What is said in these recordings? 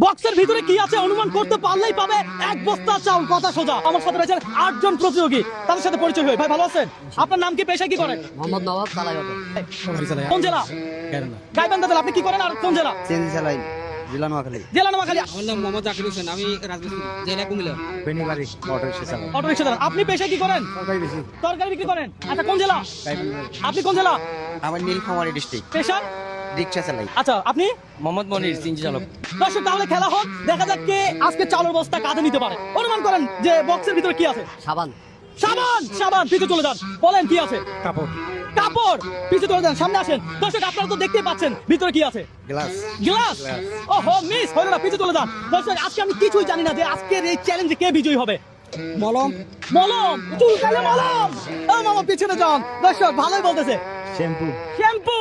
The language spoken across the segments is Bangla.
বক্সের ভিতরে কি আছে অনুমান করতে পারলেই পাবে এক বস্তা চাউল। কথা সোজা। আমার সাথে রয়েছেন 8 জন প্রতিযোগী, তাদের সাথে পরিচয় হই। ভাই ভালো আছেন? আপনার নাম কি, পেশায় কি করেন? মোহাম্মদ নবাব কালাইবাদ। কোন জেলা? গাইবান্ধা জেলা। আপনি কি করেন আর কোন জেলা? সিএনজি চালাই, জেলা নোয়াখালী। জেলা নোয়াখালী। আমার নাম মোহাম্মদ জাকির হোসেন, আমি রাজমিস্ত্রি, জেলা কুমিল্লা। বেনিবাড়ি অটোরিকশা চালাই। অটো রিকশা চালান। আপনি পেশায় কি করেন? সরকারি বেশি। তরকারি বিক্রি করেন। আচ্ছা কোন জেলা? গাইবান্ধা। আপনি কোন জেলা? আমার নীলফামারী ডিস্ট্রিক্ট, পেশা? রিকশা চালাই। আচ্ছা আপনি? মোহাম্মদ মনির, সিএনজি চালক। দর্শক তাহলে খেলা হোক, দেখা যাক কে আজকে চালের বস্তা কাঁধে নিতে পারে। অনুমান করেন যে বক্সের ভিতরে কি আছে। সাবান। সাবান। সাবান। পিছু চলে যান, বলেন কি আছে। কাপড়। কাপড়। পিছু চলে যান, সামনে আসেন। দর্শক আপনারা তো দেখতেই পাচ্ছেন ভিতরে কি আছে। গ্লাস। গ্লাস। ওহো মিস হলো না, পিছু চলে যান। দর্শক আজকে আমি কিছুই জানি না যে আজকের এই চ্যালেঞ্জে কে বিজয়ী হবে। মলম। মলম। চুলকালে মলম। ও মামা পিছনে যান। দর্শক ভালোই বলতেছে। শ্যাম্পু। শ্যাম্পু।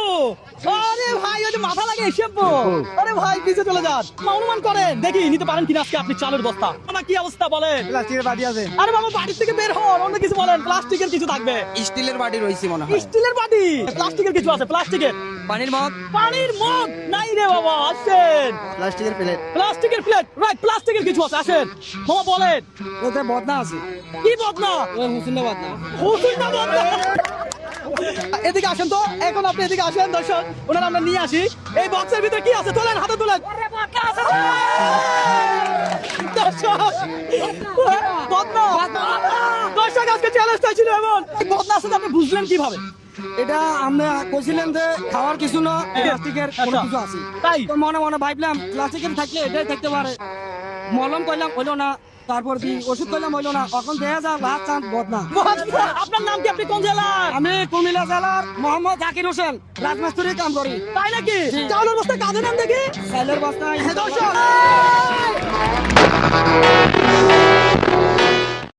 আরে ভাই ওই যে মাথা লাগে শ্যাম্পু। আরে ভাই পিছে চলে যান। অনুমান করেন দেখি নিতে পারেন কিনা আজকে আপনি চালের বস্তা। আমার কি অবস্থা বলেন? প্লাস্টিকের বাটি আছে। আরে মামা বাড়ি থেকে বের হন, অন্য কিছু বলেন। প্লাস্টিকের কিছু থাকবে। স্টিলের বাড়ি রয়েছে মনে হয়। স্টিলের বাটি। প্লাস্টিকের কিছু আছে। প্লাস্টিকের। পানির মগ। পানির মগ নাই রে বাবা। আসেন। প্লাস্টিকের প্লেট। প্লাস্টিকের প্লেট। রাইট, প্লাস্টিকের কিছু আছে। আসেন মামা বলেন। ওতে বদনা আছে। কি বদনা? ওই হুসেন বদনা। হুসুন না বদনা। এদিকে আসেন তো, এখন আপনি এদিকে আসেন। দর্শক ওনারা আমরা নিয়ে আসি। এই বক্সের ভিতরে কি আছে তোলেন, হাতে তোলেন। দর্শক বদনা। দর্শক আজকে চ্যালেঞ্জটা ছিল এমন। এই বদনা আছে আপনি বুঝলেন কিভাবে? এটা আমরা কইছিলেন যে খাওয়ার কিছু না, প্লাস্টিকের কোনো আচ্ছা। কিছু আছে। তাই তো মনে মনে ভাবলাম প্লাস্টিকের থাকলে এটাই থাকতে পারে। মলম কইলাম হইলো না, তারপর দি ওষুধ কইলাম হইলো না, এখন দেখা যায় লাস্ট চান্স বদনা। বদনা। আপনার নাম কি? আপনি কোন জেলার? আমি কুমিল্লা জেলার মোহাম্মদ জাকির হোসেন, রাজমিস্ত্রি কাম করি। তাই নাকি? চাউলের বস্তা কাঁধে নেন দেখি। চাইলের বস্তায় দর্শক